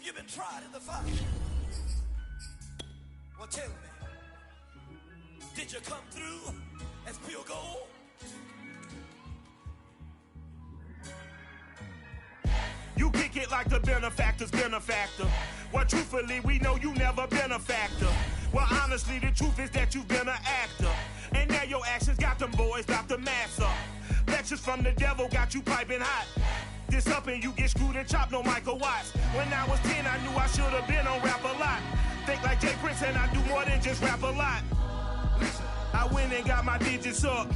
Have you been tried in the fire? Well, tell me, did you come through as pure gold? You kick it like the benefactor's benefactor. Well, truthfully, we know you never been a factor. Well, honestly, the truth is that you've been an actor. And now your actions got them boys about to mass up. Lectures from the devil got you piping hot. This up and you get screwed and chopped, no Michael Watts. When I was 10, I knew I should have been on rap a lot. Think like Jay Prince and I do more than just rap a lot. Listen, I went and got my digits up.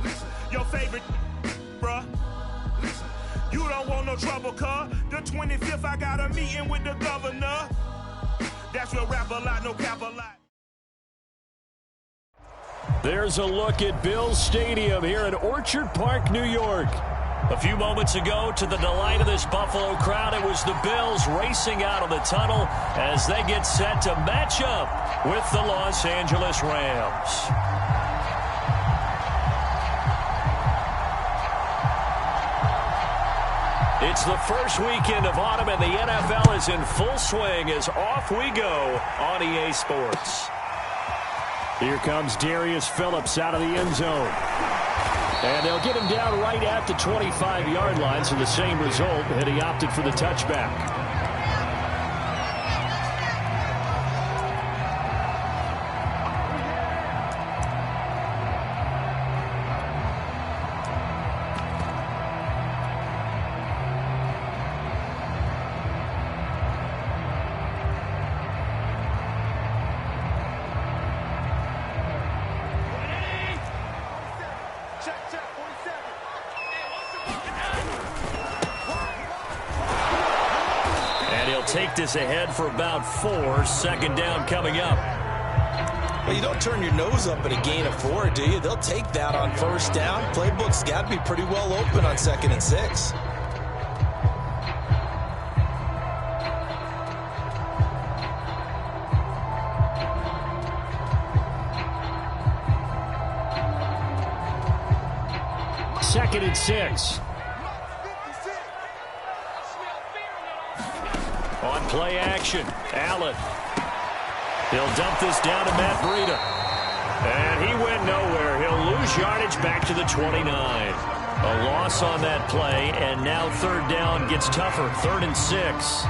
Listen, your favorite, bruh. Listen, you don't want no trouble, cuz. The 25th, I got a meeting with the governor. That's your rap a lot, no cap a lot. There's a look at Bills Stadium here in Orchard Park, New York. A few moments ago, to the delight of this Buffalo crowd, it was the Bills racing out of the tunnel as they get set to match up with the Los Angeles Rams. It's the first weekend of autumn, and the NFL is in full swing as off we go on EA Sports. Here comes Darius Phillips out of the end zone. And they'll get him down right at the 25-yard line, so the same result, and he opted for the touchback. Take this ahead for about 4. Second down coming up. Well, you don't turn your nose up at a gain of 4, do you? They'll take that on first down. Playbook's got to be pretty well open on 2nd and 6. Second and 6. On play action, Allen. He'll dump this down to Matt Breida. And he went nowhere. He'll lose yardage back to the 29. A loss on that play, and now third down gets tougher. 3rd and 6.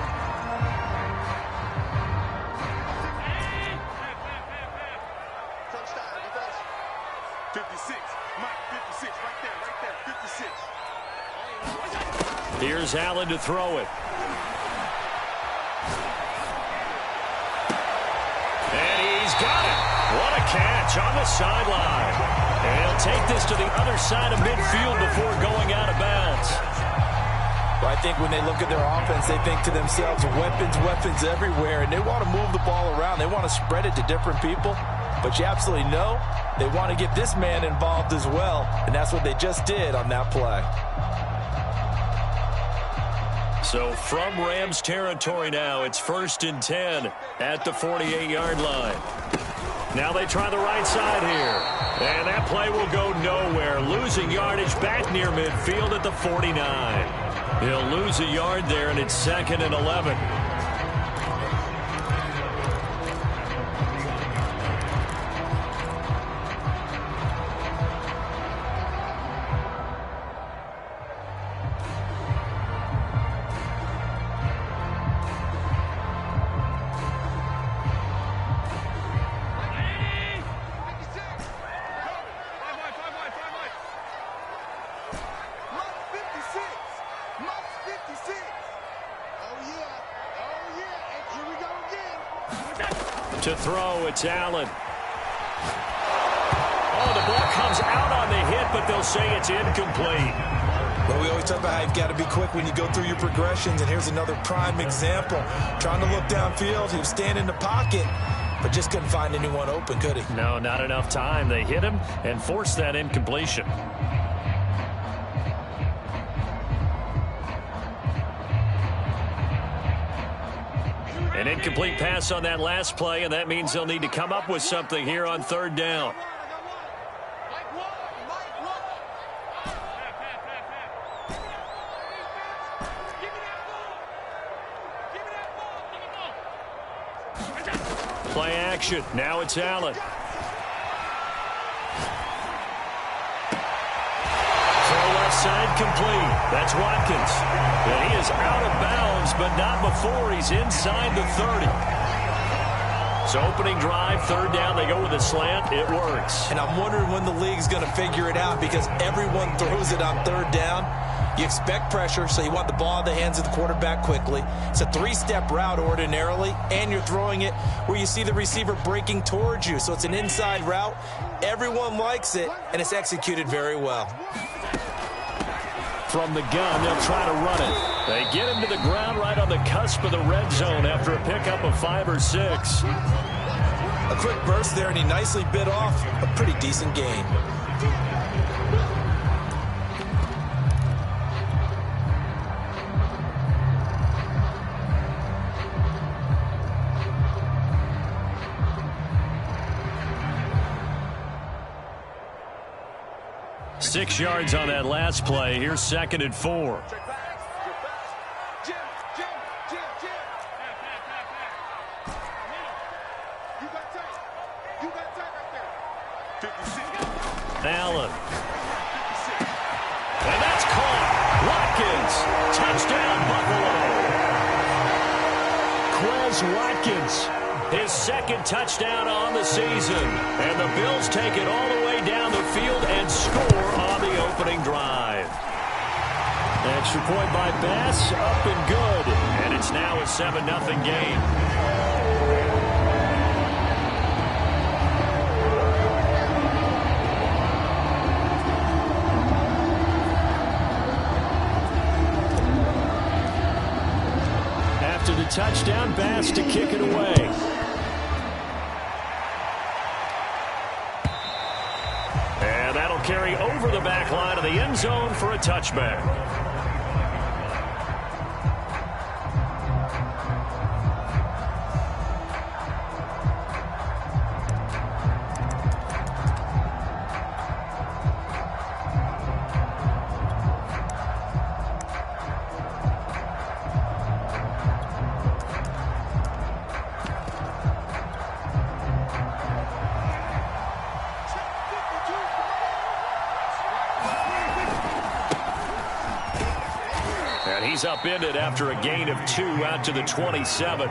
Here's Allen to throw it. Got it. What a catch on the sideline. And he'll take this to the other side of midfield before going out of bounds. Well, I think when they look at their offense, they think to themselves, weapons, weapons everywhere, and they want to move the ball around. They want to spread it to different people. But you absolutely know they want to get this man involved as well, and that's what they just did on that play. So from Rams territory now, it's 1st and 10 at the 48-yard line. Now they try the right side here. And that play will go nowhere. Losing yardage back near midfield at the 49. He'll lose a yard there, and it's 2nd and 11. To throw, it's Allen. Oh, the ball comes out on the hit, but they'll say it's incomplete. Well, we always talk about how you've got to be quick when you go through your progressions, and here's another prime example. Trying to look downfield, he was standing in the pocket, but just couldn't find anyone open, could he? No, not enough time. They hit him and forced that incompletion. An incomplete pass on that last play, and that means they'll need to come up with something here on 3rd down. Play action. Now it's Allen. Side complete. That's Watkins. And he is out of bounds, but not before he's inside the 30. So opening drive, third down, they go with a slant. It works. And I'm wondering when the league's going to figure it out because everyone throws it on third down. You expect pressure, so you want the ball in the hands of the quarterback quickly. It's a three-step route ordinarily, and you're throwing it where you see the receiver breaking towards you. So it's an inside route. Everyone likes it, and it's executed very well. From the gun, they'll try to run it. They get him to the ground right on the cusp of the red zone after a pickup of 5 or 6. A quick burst there, and he nicely bit off a pretty decent gain. Six yards on that last play. Here's 2nd and 4. Allen. And that's caught. Watkins. Touchdown, Buffalo. Quez Watkins. His 2nd touchdown on the season. And the Bills take it all the way down the field and score on the opening drive. Extra point by Bass, up and good. And it's now a 7-0 game. After the touchdown, Bass to kick it away. And that'll carry over the back line of the end zone for a touchback. He's upended after a gain of 2 out to the 27.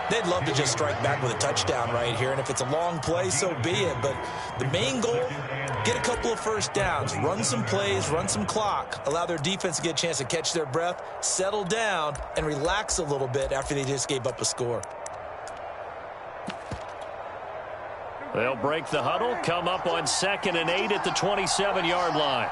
They'd love to just strike back with a touchdown right here, and if it's a long play, so be it. But the main goal, get a couple of first downs, run some plays, run some clock, allow their defense to get a chance to catch their breath, settle down, and relax a little bit after they just gave up a score. They'll break the huddle, come up on 2nd and 8 at the 27-yard line.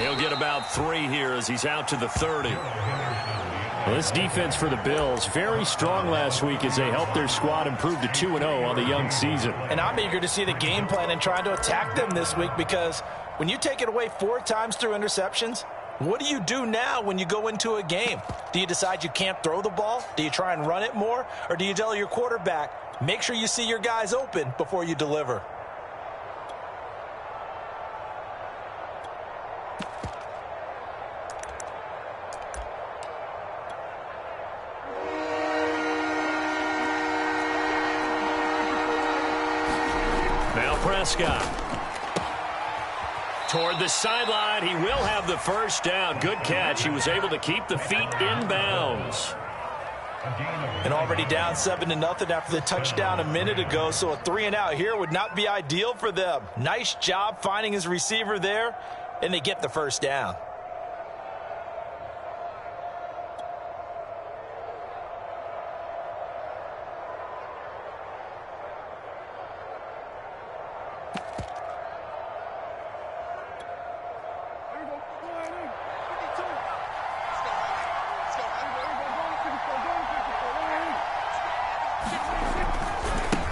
He'll get about 3 here as he's out to the 30. Well, this defense for the Bills, very strong last week as they helped their squad improve to 2-0 on the young season. And I'm eager to see the game plan and trying to attack them this week because when you take it away 4 times through interceptions, what do you do now when you go into a game? Do you decide you can't throw the ball? Do you try and run it more? Or do you tell your quarterback, make sure you see your guys open before you deliver? Now Prescott. Toward the sideline, he will have the first down. Good catch. He was able to keep the feet in bounds. And already down 7-0 after the touchdown a minute ago, so a 3-and-out here would not be ideal for them. Nice job finding his receiver there, and they get the first down.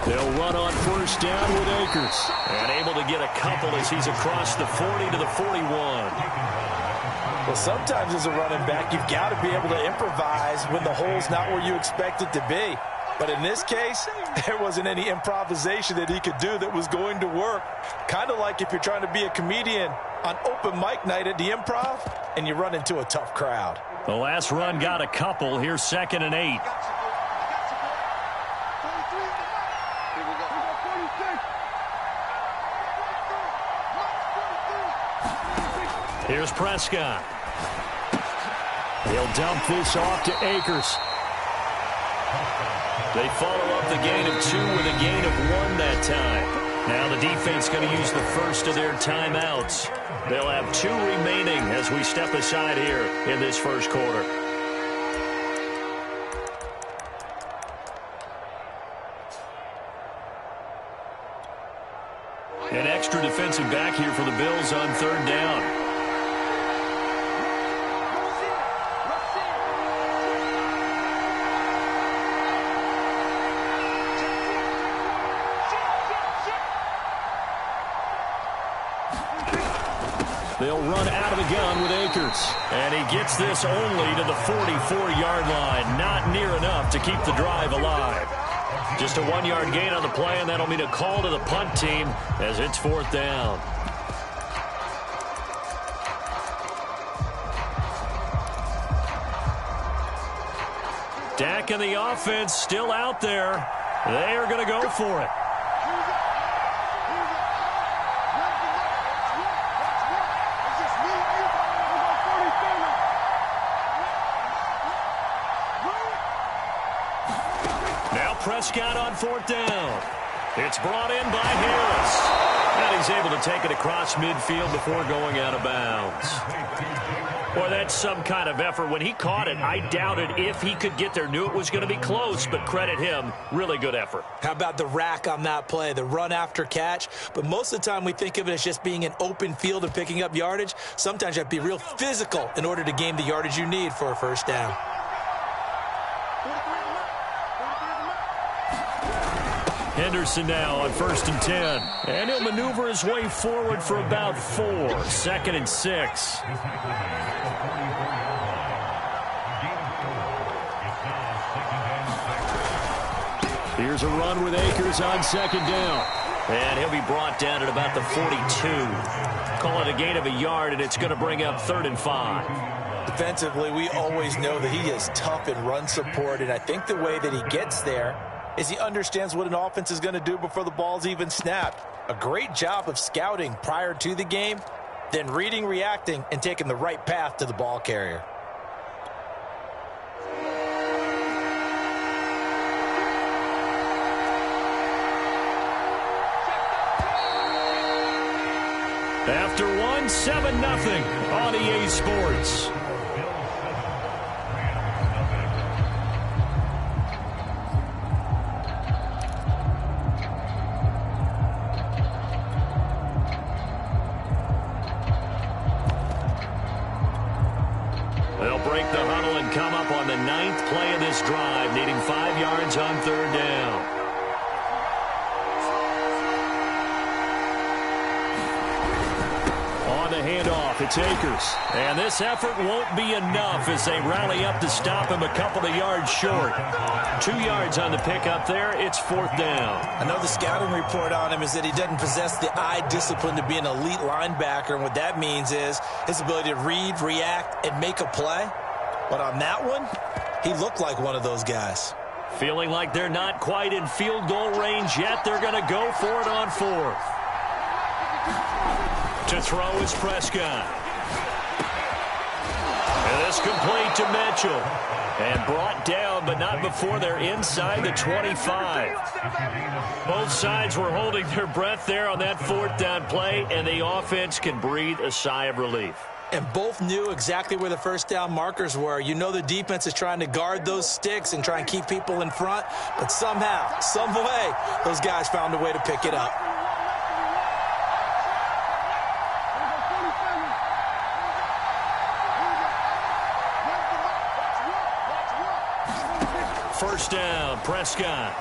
They'll run on first down with Akers. And able to get a couple as he's across the 40 to the 41. Well, sometimes as a running back, you've got to be able to improvise when the hole's not where you expect it to be. But in this case, there wasn't any improvisation that he could do that was going to work. Kind of like if you're trying to be a comedian on open mic night at the Improv and you run into a tough crowd. The last run got a couple. Here's 2nd and 8. Here's Prescott. He'll dump this off to Akers. They follow up the gain of 2 with a gain of 1 that time. Now the defense going to use the first of their timeouts. They'll have 2 remaining as we step aside here in this first quarter. An extra defensive back here for the Bills on 3rd down. They'll run out of the gun with Akers. And he gets this only to the 44-yard line. Not near enough to keep the drive alive. Just a 1-yard gain on the play, and that'll mean a call to the punt team as it's 4th down. Dak and the offense still out there. They are going to go for it. Prescott on 4th down. It's brought in by Harris. And he's able to take it across midfield before going out of bounds. Boy, that's some kind of effort. When he caught it, I doubted if he could get there. Knew it was going to be close, but credit him. Really good effort. How about the rack on that play, the run after catch? But most of the time we think of it as just being an open field and picking up yardage. Sometimes you have to be real physical in order to gain the yardage you need for a first down. Henderson now on 1st and 10. And he'll maneuver his way forward for about 4. 2nd and 6. Here's a run with Akers on 2nd down. And he'll be brought down at about the 42. Call it a gain of a yard, and it's going to bring up 3rd and 5. Defensively, we always know that he is tough in run support, and I think the way that he gets there is he understands what an offense is going to do before the ball's even snapped. A great job of scouting prior to the game, then reading, reacting, and taking the right path to the ball carrier. After 1, 7-0 on EA Sports. They'll break the huddle and come up on the 9th play of this drive, needing 5 yards on 3rd down. On the handoff, it's Akers. And this effort won't be enough as they rally up to stop him a couple of yards short. 2 yards on the pickup there. It's 4th down. I know the scouting report on him is that he doesn't possess the eye discipline to be an elite linebacker. And what that means is his ability to read, react, and make a play. But on that one, he looked like one of those guys. Feeling like they're not quite in field goal range yet. They're going to go for it on 4th. To throw is Prescott. And this complete to Mitchell. And brought down, but not before they're inside the 25. Both sides were holding their breath there on that 4th down play, and the offense can breathe a sigh of relief. And both knew exactly where the first down markers were. You know the defense is trying to guard those sticks and try and keep people in front, but somehow, some way, those guys found a way to pick it up. First down, Prescott.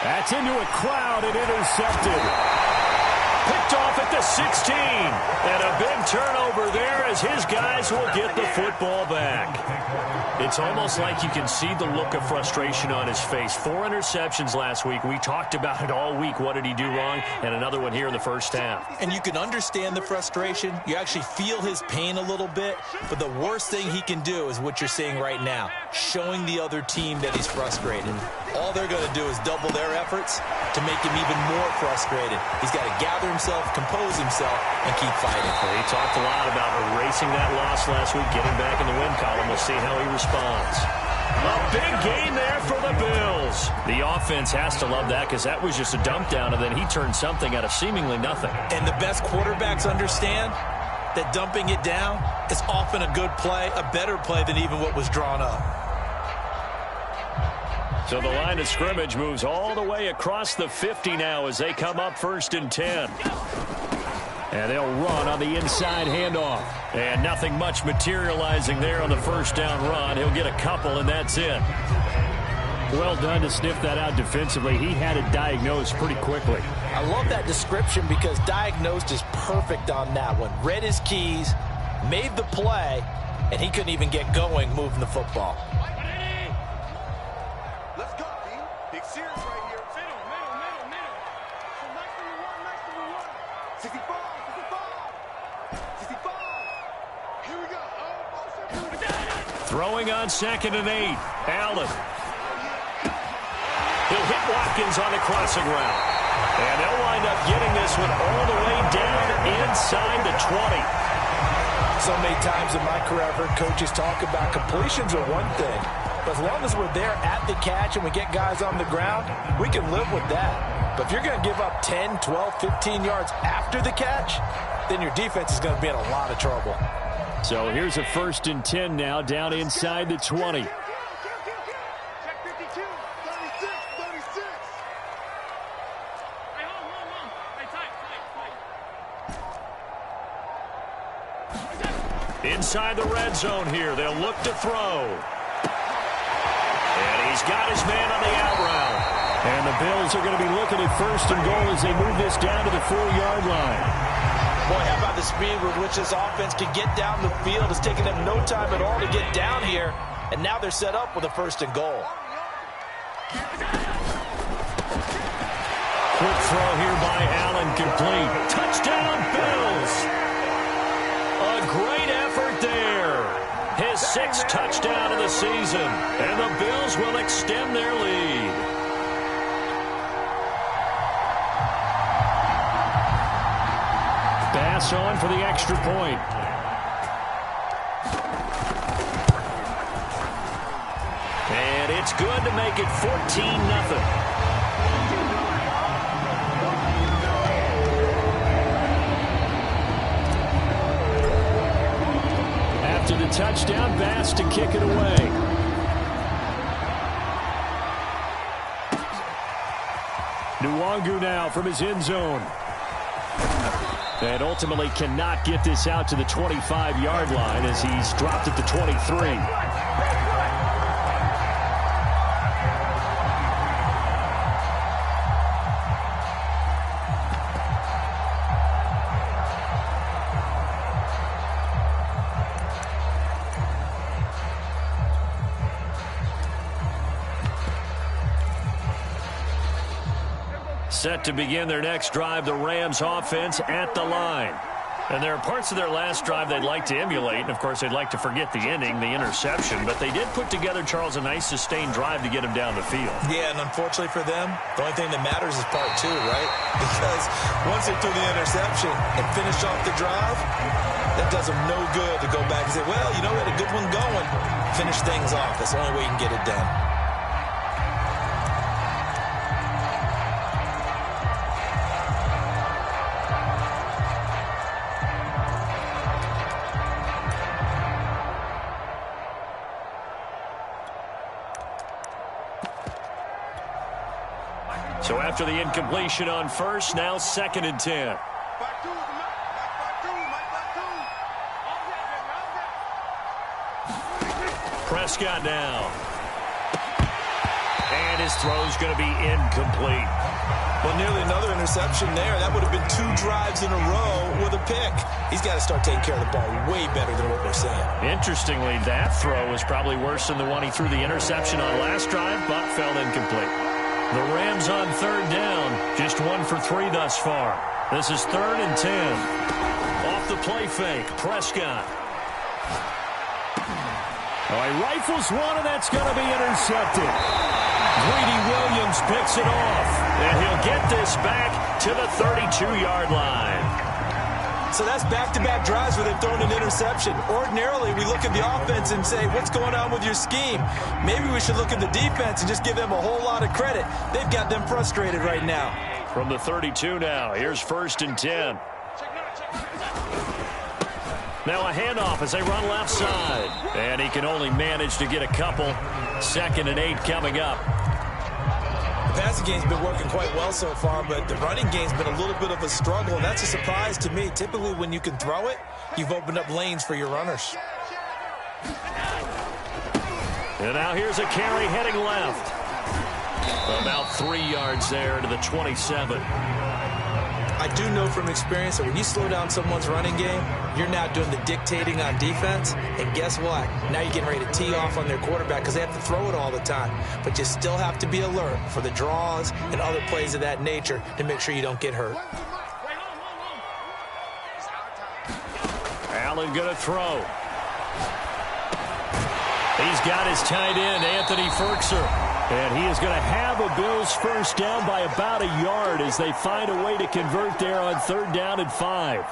That's into a crowd and intercepted. Picked off at the 16. And a big turnover there as his guys will get the football back. It's almost like you can see the look of frustration on his face. 4 interceptions last week. We talked about it all week. What did he do wrong? And another one here in the first half. And you can understand the frustration. You actually feel his pain a little bit. But the worst thing he can do is what you're seeing right now, showing the other team that he's frustrated. All they're going to do is double their efforts to make him even more frustrated. He's got to gather himself, compose himself, and keep fighting. Well, he talked a lot about erasing that loss last week, getting back in the win column. We'll see how he responds. A big gain there for the Bills. The offense has to love that because that was just a dump down, and then he turned something out of seemingly nothing. And the best quarterbacks understand that dumping it down is often a good play, a better play than even what was drawn up. So the line of scrimmage moves all the way across the 50 now as they come up 1st and 10. And they'll run on the inside handoff. And nothing much materializing there on the first down run. He'll get a couple, and that's it. Well done to sniff that out defensively. He had it diagnosed pretty quickly. I love that description because diagnosed is perfect on that one. Read his keys, made the play, and he couldn't even get going moving the football. Let's go, team. Big series right here. Middle. So nice number one. 65. Here we go. Throwing on 2nd and 8. Allen. He'll hit Watkins on the crossing route. And they'll wind up getting this one all the way down inside the 20. So many times in my career I've heard coaches talk about completions are one thing. But as long as we're there at the catch and we get guys on the ground, we can live with that. But if you're going to give up 10, 12, 15 yards after the catch, then your defense is going to be in a lot of trouble. So here's a 1st and 10 now down inside the 20. Check 52. 36. Hey, hold on. Hey, tight. Inside the red zone here. They'll look to throw. And he's got his man on the out route. And the Bills are going to be looking at 1st and goal as they move this down to the 4-yard line. Boy, how about the speed with which this offense can get down the field? It's taken them no time at all to get down here. And now they're set up with a 1st and goal. Quick throw here by Allen, complete. Touchdown, Bills! A great effort there. His 6th touchdown of the season. And the Bills will extend their lead. Pass on for the extra point. And it's good to make it 14-0. After the touchdown, Bass to kick it away. Nwangu now from his end zone. And ultimately cannot get this out to the 25-yard line as he's dropped at the 23. Set to begin their next drive, the Rams offense at the line. And there are parts of their last drive they'd like to emulate. And, of course, they'd like to forget the ending, the interception. But they did put together, Charles, a nice sustained drive to get him down the field. Yeah, and unfortunately for them, the only thing that matters is part 2, right? Because once they threw the interception and finished off the drive, that does them no good to go back and say, well, you know, we had a good one going. Finish things off. That's the only way you can get it done. So after the incompletion on first, now 2nd and 10. Prescott now. And his throw's going to be incomplete. Well, nearly another interception there. That would have been 2 drives in a row with a pick. He's got to start taking care of the ball way better than what we're saying. Interestingly, that throw was probably worse than the one he threw the interception on last drive, but fell incomplete. The Rams on 3rd down, just 1 for 3 thus far. This is 3rd and 10. Off the play fake, Prescott. Oh, he rifles one, and that's going to be intercepted. Greedy Williams picks it off, and he'll get this back to the 32-yard line. So that's back-to-back drives where they've thrown an interception. Ordinarily, we look at the offense and say, what's going on with your scheme? Maybe we should look at the defense and just give them a whole lot of credit. They've got them frustrated right now. From the 32 now, here's 1st and 10. Now a handoff as they run left side. And he can only manage to get a couple. 2nd and 8 coming up. The passing game's been working quite well so far, but the running game's been a little bit of a struggle, and that's a surprise to me. Typically, when you can throw it, you've opened up lanes for your runners. And now here's a carry heading left. About 3 yards there to the 27. I do know from experience that when you slow down someone's running game, you're now doing the dictating on defense. And guess what? Now you're getting ready to tee off on their quarterback because they have to throw it all the time. But you still have to be alert for the draws and other plays of that nature to make sure you don't get hurt. Allen going to throw. He's got his tight end, Anthony Ferkser. And he is going to have a Bills first down by about a yard as they find a way to convert there on 3rd down and 5.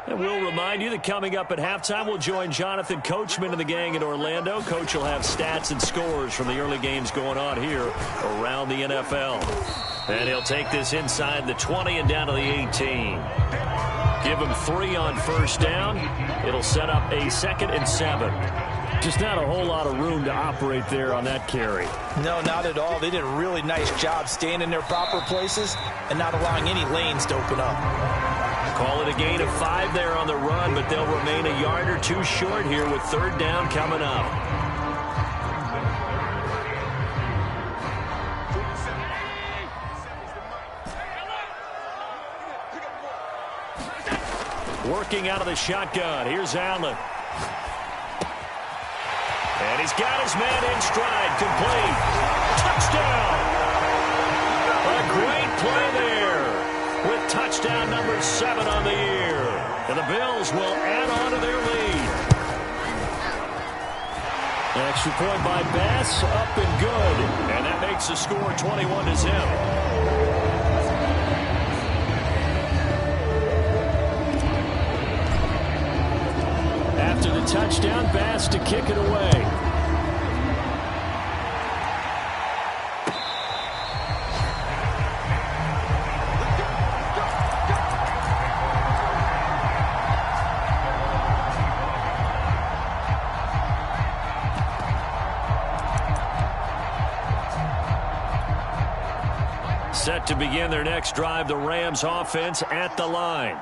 And we'll remind you that coming up at halftime, we'll join Jonathan Coachman and the gang in Orlando. Coach will have stats and scores from the early games going on here around the NFL. And he'll take this inside the 20 and down to the 18. Give him 3 on 1st down. It'll set up a 2nd and 7. Just not a whole lot of room to operate there on that carry. No, not at all. They did a really nice job staying in their proper places and not allowing any lanes to open up. Call it a gain of 5 there on the run, but they'll remain a yard or 2 short here with 3rd down coming up. Working out of the shotgun. Here's Allen. And he's got his man in stride. Complete. Touchdown. A great play there with touchdown number 7 on the year. And the Bills will add on to their lead. An extra point by Bass. Up and good. And that makes the score 21-0. After the touchdown, Bass to kick it away. Set to begin their next drive, the Rams offense at the line.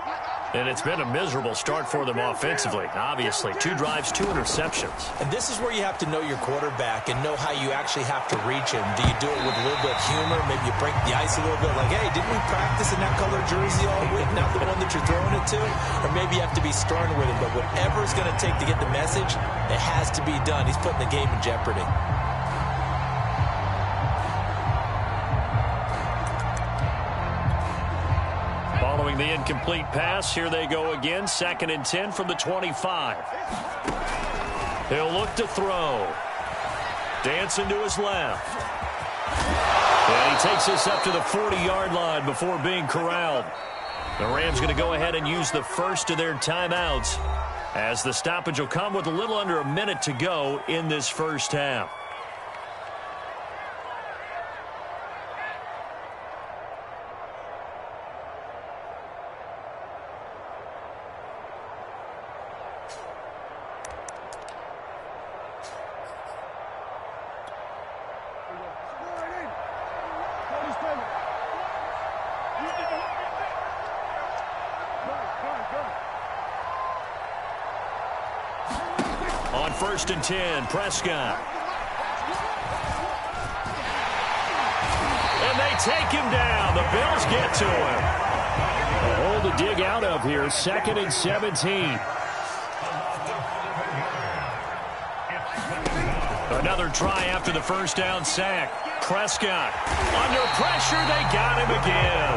And it's been a miserable start for them offensively. Obviously, 2 drives, 2 interceptions. And this is where you have to know your quarterback and know how you actually have to reach him. Do you do it with a little bit of humor? Maybe you break the ice a little bit like, hey, didn't we practice in that color jersey all week? Not the one that you're throwing it to? Or maybe you have to be stern with him. But whatever it's going to take to get the message, it has to be done. He's putting the game in jeopardy. Following the incomplete pass, here they go again. 2nd and 10 from the 25. He'll look to throw. Dancing to his left. And he takes this up to the 40-yard line before being corralled. The Rams going to go ahead and use the first of their timeouts as the stoppage will come with a little under a minute to go in this first half. 1st and 10. Prescott. And they take him down. The Bills get to him. A hole to dig out of here. 2nd and 17. Another try after the first down sack. Prescott under pressure. They got him again.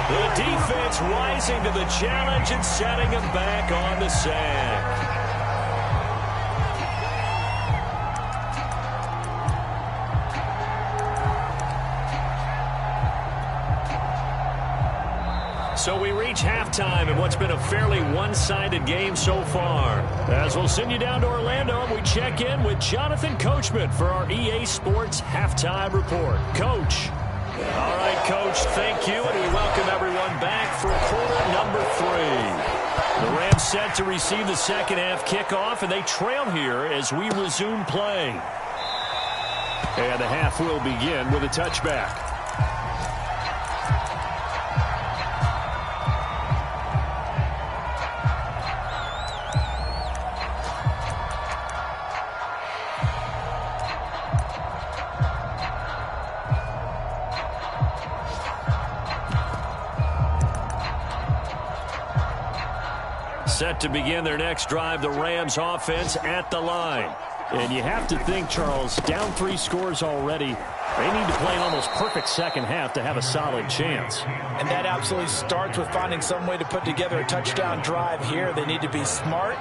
The defense rising to the challenge and setting him back on the sack. So we reach halftime in what's been a fairly one-sided game so far. As we'll send you down to Orlando, and we check in with Jonathan Coachman for our EA Sports Halftime Report. Coach. All right, Coach, thank you, and we welcome everyone back for quarter number 3. The Rams set to receive the second-half kickoff, and they trail here as we resume play. And the half will begin with a touchback. Set to begin their next drive, the Rams offense at the line. And you have to think, Charles, down 3 scores already. They need to play an almost perfect second half to have a solid chance. And that absolutely starts with finding some way to put together a touchdown drive here. They need to be smart,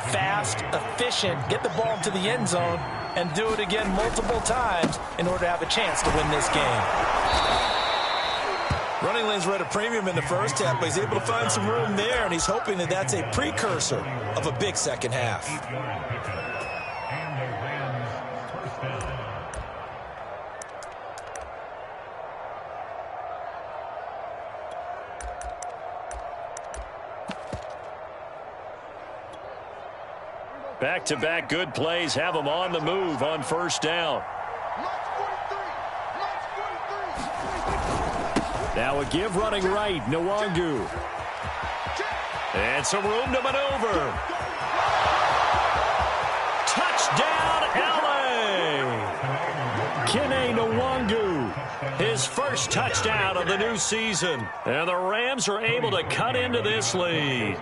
fast, efficient, get the ball into the end zone, and do it again multiple times in order to have a chance to win this game. Running lanes were at a premium in the first half, but he's able to find some room there, and he's hoping that that's a precursor of a big second half. Back-to-back good plays have them on the move on first down. Now a give running right, Nwangu. And some room to maneuver. Touchdown, LA! Kene Nwangu, his first touchdown of the new season. And the Rams are able to cut into this lead.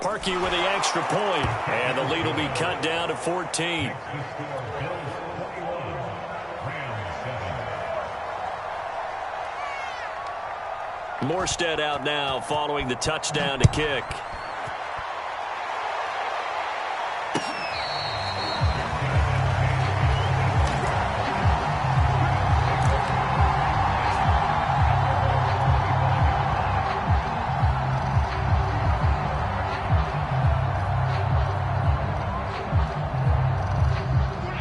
Parkey with the extra point, and the lead will be cut down to 14. Morstead out now following the touchdown to kick.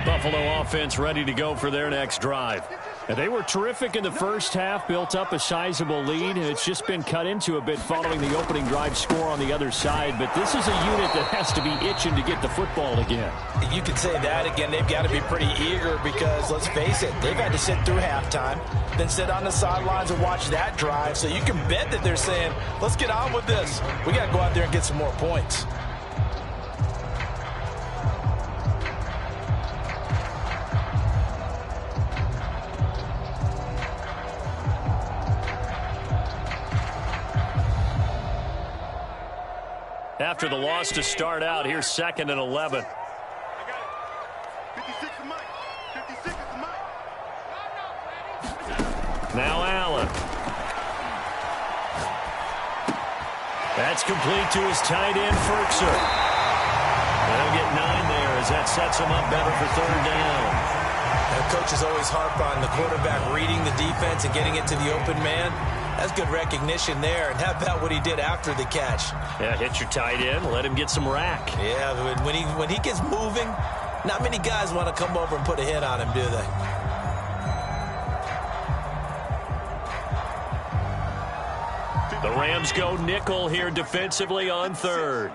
Buffalo offense ready to go for their next drive. And they were terrific in the first half, built up a sizable lead, and it's just been cut into a bit following the opening drive score on the other side. But this is a unit that has to be itching to get the football again. You could say that again. They've got to be pretty eager because, let's face it, they've had to sit through halftime, then sit on the sidelines and watch that drive. So you can bet that they're saying, let's get on with this. We got to go out there and get some more points. After the loss to start out, here's 2nd and 11. Now Allen. That's complete to his tight end, Ferkser. They'll get 9 there as that sets him up better for 3rd down. Coaches always harp on the quarterback reading the defense and getting it to the open man. That's good recognition there. And how about what he did after the catch? Yeah, hit your tight end, let him get some rack. Yeah, when he gets moving, not many guys want to come over and put a hit on him, do they? The Rams go nickel here defensively on 3rd.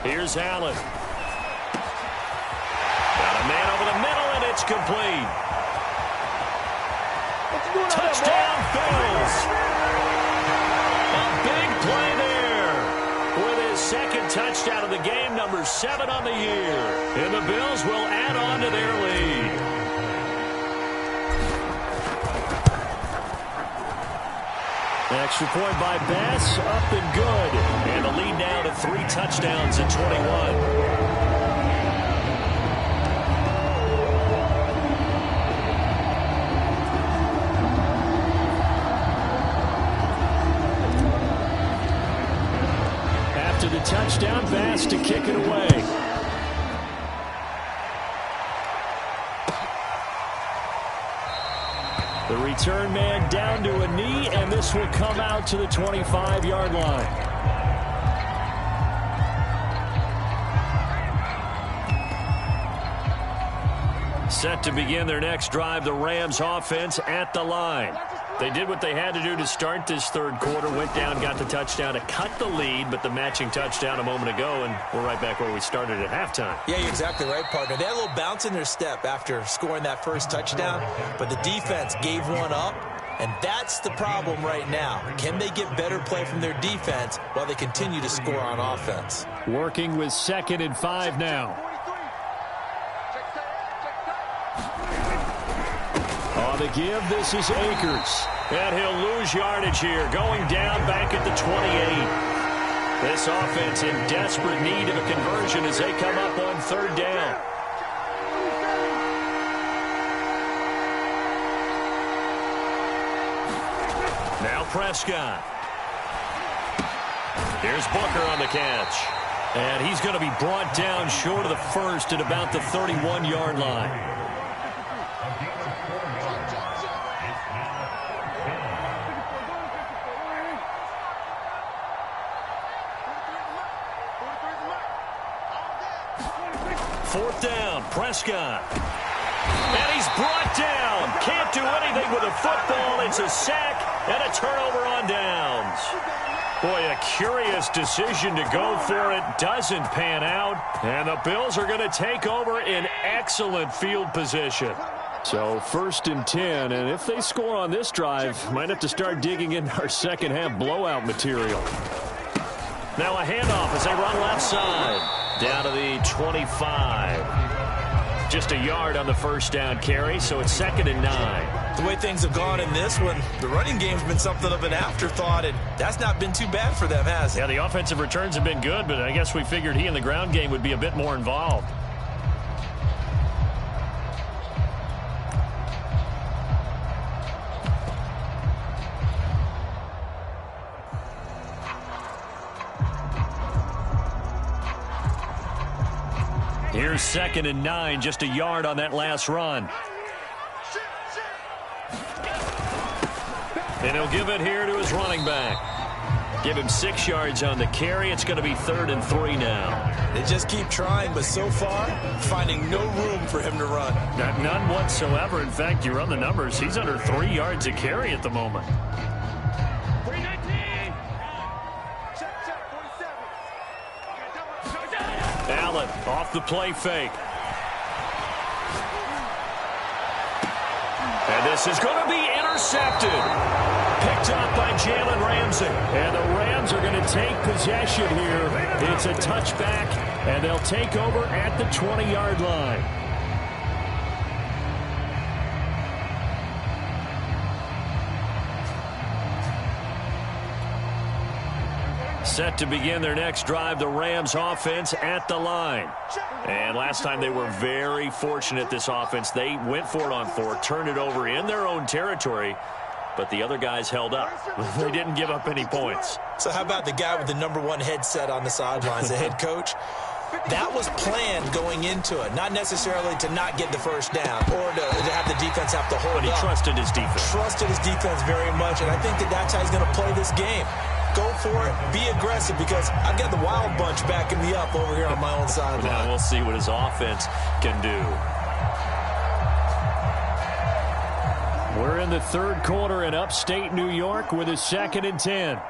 Here's Allen. Got a man over the middle, and it's complete. Touchdown, Bills. A big play there with his second touchdown of the game, number 7 on the year. And the Bills will add on to their lead. Extra point by Bass, up and good. And the lead now to 3 touchdowns at 21. After the touchdown, Bass to kick it away. The return man down to a knee, and this will come out to the 25-yard line. Set to begin their next drive, the Rams offense at the line. They did what they had to do to start this third quarter, went down, got the touchdown to cut the lead, but the matching touchdown a moment ago, and we're right back where we started at halftime. Yeah, you're exactly right, partner. They had a little bounce in their step after scoring that first touchdown, but the defense gave one up, and that's the problem right now. Can they get better play from their defense while they continue to score on offense? Working with 2nd and 5 now. On the give, this is Akers. And he'll lose yardage here, going down back at the 28. This offense in desperate need of a conversion as they come up on 3rd down. Now Prescott. Here's Booker on the catch. And he's going to be brought down short of the first at about the 31-yard line. Fourth down, Prescott. And he's brought down. Can't do anything with a football. It's a sack and a turnover on downs. Boy, a curious decision to go for it. Doesn't pan out. And the Bills are going to take over in excellent field position. So 1st and 10, and if they score on this drive, might have to start digging in our second half blowout material. Now a handoff as they run left side. Down to the 25. Just a yard on the first down carry, so it's 2nd and 9. The way things have gone in this one, the running game's been something of an afterthought, and that's not been too bad for them, has it? Yeah, the offensive returns have been good, but I guess we figured he in the ground game would be a bit more involved. Here's 2nd and 9, just a yard on that last run. And he'll give it here to his running back. Give him 6 yards on the carry. It's going to be 3rd and 3 now. They just keep trying, but so far, finding no room for him to run. None whatsoever. In fact, you run the numbers. He's under 3 yards a carry at the moment. Allen off the play fake. And this is going to be intercepted. Picked up by Jalen Ramsey. And the Rams are going to take possession here. It's a touchback, and they'll take over at the 20-yard line. Set to begin their next drive, the Rams offense at the line. And last time they were very fortunate, this offense. They went for it on 4, turned it over in their own territory, but the other guys held up. They didn't give up any points. So how about the guy with the #1 headset on the sidelines, the head coach? That was planned going into it, not necessarily to not get the first down or to have the defense have to hold up. But he trusted his defense. Trusted his defense very much, and I think that's how he's going to play this game. Go for it, be aggressive, because I've got the wild bunch backing me up over here on my own sideline. Now we'll see what his offense can do. We're in the third quarter in upstate New York with a 2nd and 10.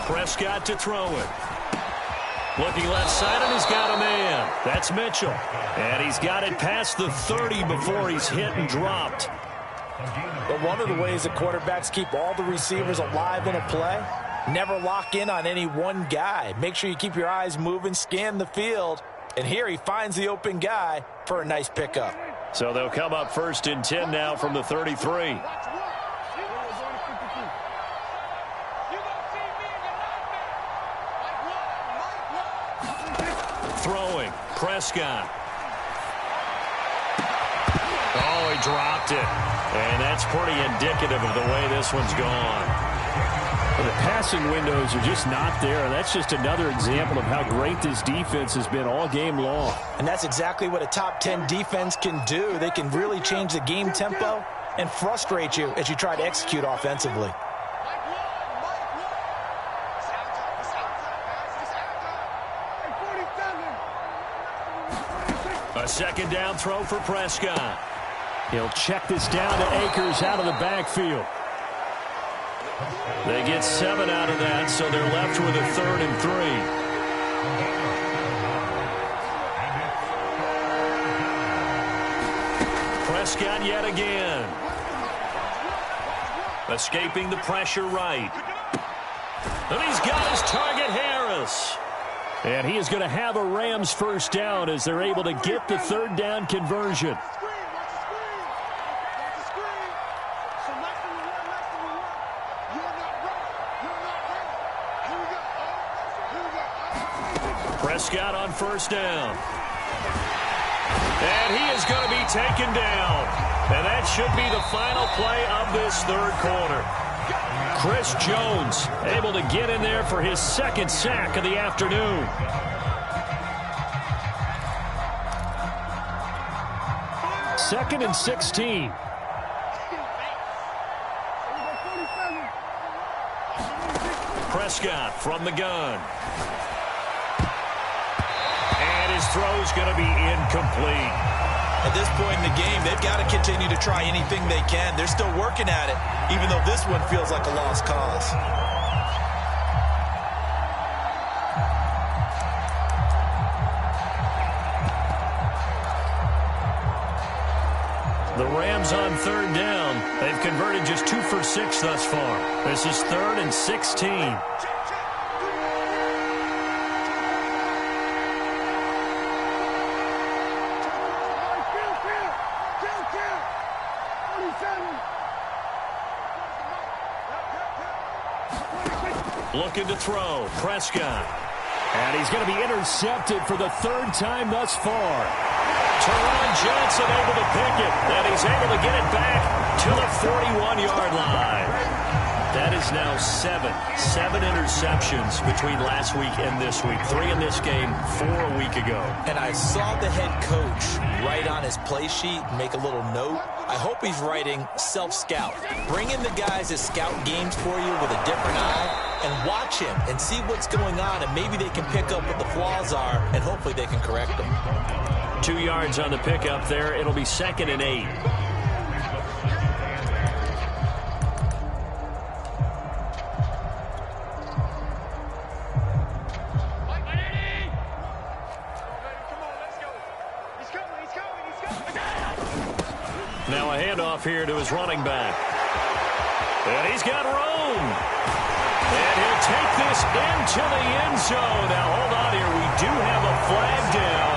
Prescott to throw it. Looking left side, and he's got a man. That's Mitchell. And he's got it past the 30 before he's hit and dropped. But one of the ways that quarterbacks keep all the receivers alive in a play, never lock in on any one guy. Make sure you keep your eyes moving, scan the field. And here he finds the open guy for a nice pickup. So they'll come up 1st and 10 now from the 33. Throwing, Prescott. Oh, he dropped it. And that's pretty indicative of the way this one's gone. Well, the passing windows are just not there, and that's just another example of how great this defense has been all game long. And that's exactly what a top 10 defense can do. They can really change the game tempo and frustrate you as you try to execute offensively. A second down throw for Prescott. He'll check this down to Akers out of the backfield. They get 7 out of that, so they're left with a 3rd and 3. Prescott yet again. Escaping the pressure right. And he's got his target, Harris. And he is going to have a Rams first down as they're able to get the 3rd down conversion. Prescott on 1st down. And he is going to be taken down. And that should be the final play of this 3rd quarter. Chris Jones able to get in there for his 2nd sack of the afternoon. Second and 16. Prescott from the gun. And his throw's going to be incomplete. At this point in the game, they've got to continue to try anything they can. They're still working at it, even though this one feels like a lost cause. The Rams on 3rd down. They've converted just 2 for 6 thus far. This is 3rd and 16. Looking to throw. Prescott. And he's going to be intercepted for the 3rd time thus far. Teron Johnson able to pick it. And he's able to get it back to the 41-yard line. That is now 7 interceptions between last week and this week. 3 in this game, 4 a week ago. And I saw the head coach write on his play sheet, make a little note. I hope he's writing self-scout. Bring in the guys that scout games for you with a different eye and watch him and see what's going on, and maybe they can pick up what the flaws are, and hopefully they can correct them. 2 yards on the pickup there. It'll be 2nd and 8. Now a handoff here to his running back. And he's got room. And he'll take this into the end zone. Now hold on here. We do have a flag down.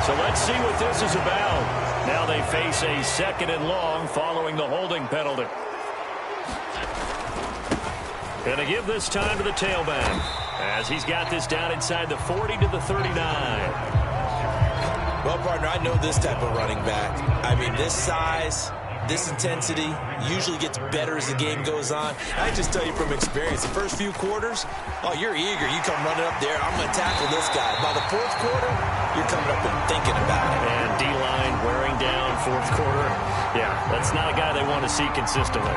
So let's see what this is about. Now they face a 2nd and long following the holding penalty. Going to give this time to the tailback as he's got this down inside the 40 to the 39. Well, partner, I know this type of running back. I mean, this size, this intensity usually gets better as the game goes on. I just tell you from experience, the first few quarters, oh, you're eager. You come running up there, I'm going to tackle this guy. By the 4th quarter, you're coming up and thinking about it. And D-line wearing down 4th quarter. Yeah, that's not a guy they want to see consistently.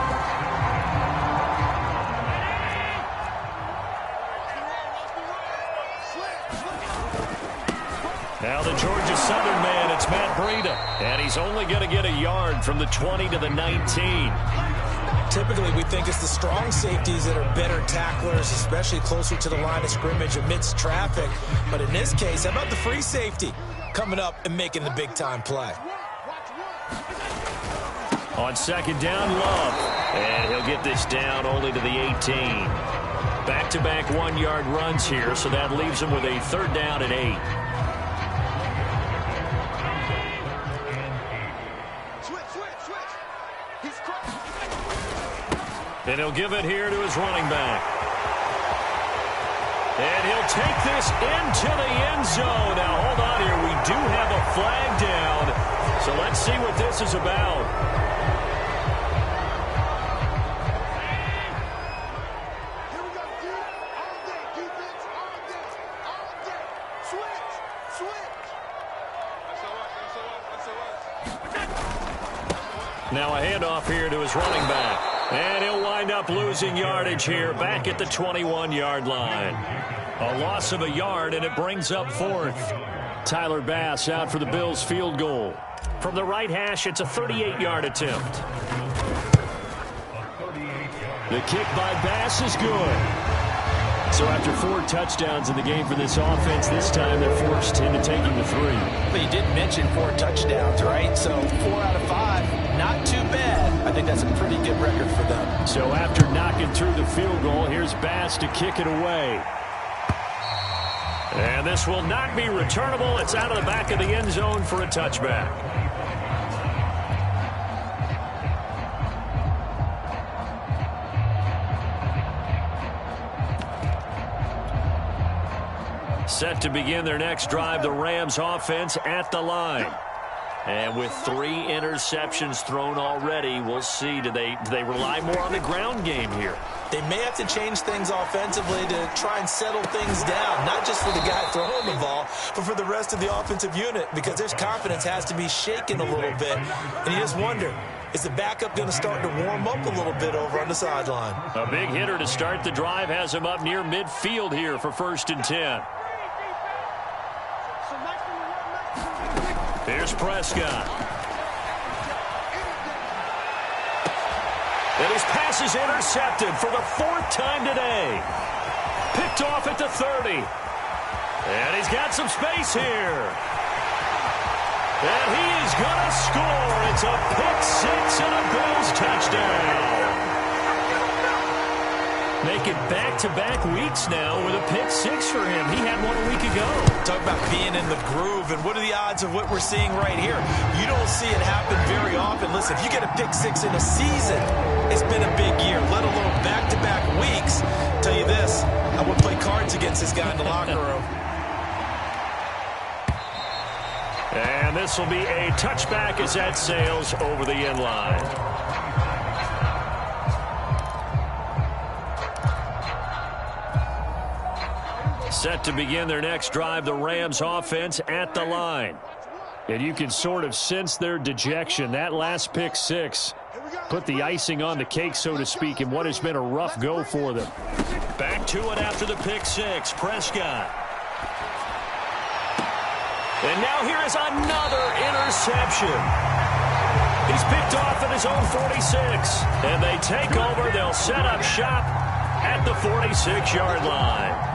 Now the Georgia Southern man, it's Matt Breida. And he's only going to get a yard from the 20 to the 19. Typically, we think it's the strong safeties that are better tacklers, especially closer to the line of scrimmage amidst traffic. But in this case, how about the free safety coming up and making the big-time play? On second down, Love. And he'll get this down only to the 18. Back-to-back 1-yard runs here, so that leaves him with a third down and 8. And he'll give it here to his running back. And he'll take this into the end zone. Now, hold on here. We do have a flag down. So let's see what this is about. Here we go, dude. All day, defense, all day, all day. Switch, switch. Now a handoff here to his running back. And he'll wind up losing yardage here back at the 21-yard line. A loss of a yard, and it brings up fourth. Tyler Bass out for the Bills field goal. From the right hash, it's a 38-yard attempt. The kick by Bass is good. So after 4 touchdowns in the game for this offense, this time they're forced into taking the 3. But you did mention 4 touchdowns, right? So 4 out of 5, not too bad. I think that's a pretty good record for them. So after knocking through the field goal, here's Bass to kick it away. And this will not be returnable. It's out of the back of the end zone for a touchback. Set to begin their next drive, the Rams offense at the line. And with 3 interceptions thrown already, we'll see. Do they rely more on the ground game here? They may have to change things offensively to try and settle things down, not just for the guy throwing the ball, but for the rest of the offensive unit, because their confidence has to be shaken a little bit. And you just wonder, is the backup going to start to warm up a little bit over on the sideline? A big hitter to start the drive has him up near midfield here for 1st and 10. Here's Prescott. And his pass is intercepted for the 4th time today. Picked off at the 30. And he's got some space here. And he is going to score. It's a pick-6 and a Bills touchdown. Making back-to-back weeks now with a pick-6 for him. He had one a week ago. Talk about being in the groove, and what are the odds of what we're seeing right here? You don't see it happen very often. Listen, if you get a pick-6 in a season, it's been a big year, let alone back-to-back weeks. I'll tell you this, I would play cards against this guy in the locker room. And this will be a touchback as that sails over the end line. Set to begin their next drive, the Rams offense at the line. And you can sort of sense their dejection. That last pick-6 put the icing on the cake, so to speak, in what has been a rough go for them. Back to it after the pick-6. Prescott. And now here is another interception. He's picked off at his own 46. And they take over. They'll set up shop at the 46-yard line.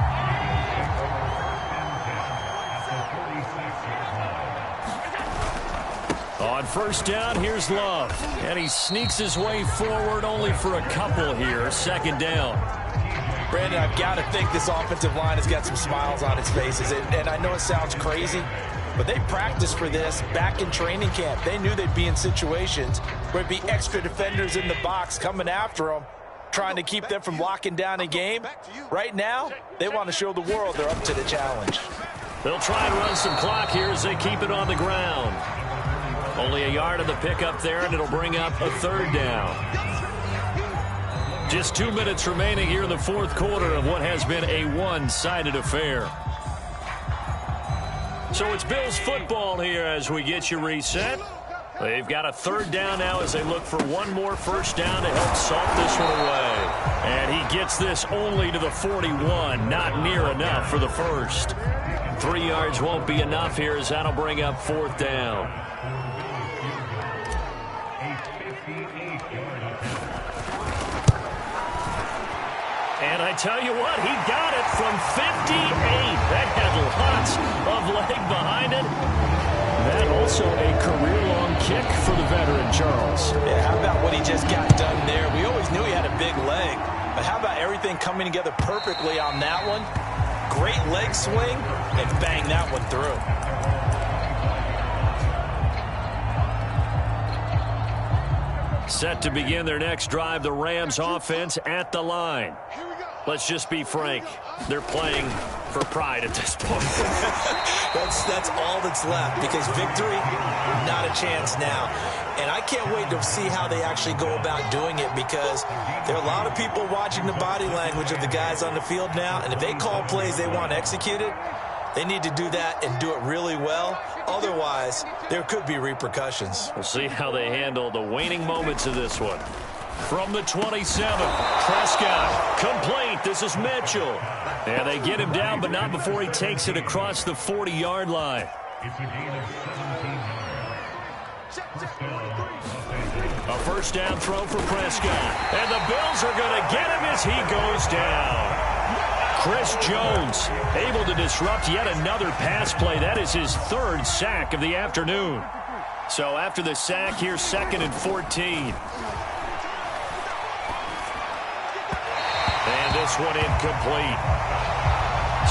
On 1st down, here's Love. And he sneaks his way forward only for a couple here. 2nd down. Brandon, I've got to think this offensive line has got some smiles on its faces. And I know it sounds crazy, but they practiced for this back in training camp. They knew they'd be in situations where there'd be extra defenders in the box coming after them, trying to keep them from locking down a game. Right now, they want to show the world they're up to the challenge. They'll try and run some clock here as they keep it on the ground. Only a yard of the pickup there, and it'll bring up a 3rd down. Just 2 minutes remaining here in the 4th quarter of what has been a one-sided affair. So it's Bills football here as we get you reset. They've got a 3rd down now as they look for one more 1st down to help salt this one away. And he gets this only to the 41, not near enough for the 1st. 3 yards won't be enough here as that'll bring up 4th down. And I tell you what, he got it from 58. That had lots of leg behind it. That also a career-long kick for the veteran, Charles. Yeah, how about what he just got done there? We always knew he had a big leg, but how about everything coming together perfectly on that one? Great leg swing, and bang that one through. Set to begin their next drive, the Rams offense at the line. Let's just be frank. They're playing for pride at this point. That's all that's left, because victory, not a chance now. And I can't wait to see how they actually go about doing it, because there are a lot of people watching the body language of the guys on the field now, and if they call plays they want executed, they need to do that and do it really well. Otherwise, there could be repercussions. We'll see how they handle the waning moments of this one. From the 27, Prescott, complete. This is Mitchell. And they get him down, but not before he takes it across the 40-yard line. A first down throw for Prescott. And the Bills are going to get him as he goes down. Chris Jones able to disrupt yet another pass play. That is his third sack of the afternoon. So after the sack, here's 2nd and 14. And this one incomplete.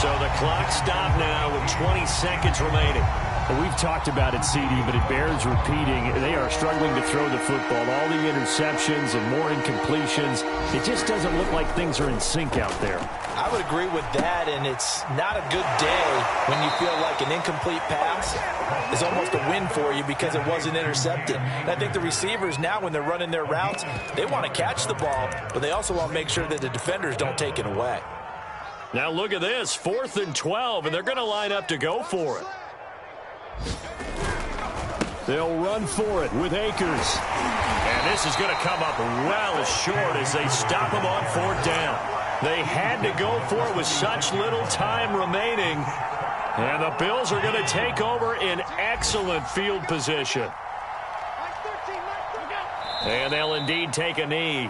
So the clock stopped now with 20 seconds remaining. Well, we've talked about it, CD, but it bears repeating. They are struggling to throw the football. All the interceptions and more incompletions. It just doesn't look like things are in sync out there. I would agree with that, and it's not a good day when you feel like an incomplete pass is almost a win for you because it wasn't intercepted. And I think the receivers now, when they're running their routes, they want to catch the ball, but they also want to make sure that the defenders don't take it away. Now look at this, 4th and 12, and they're going to line up to go for it. They'll run for it with Akers. And this is going to come up well short as they stop him on 4th down. They had to go for it with such little time remaining. And the Bills are going to take over in excellent field position. And they'll indeed take a knee.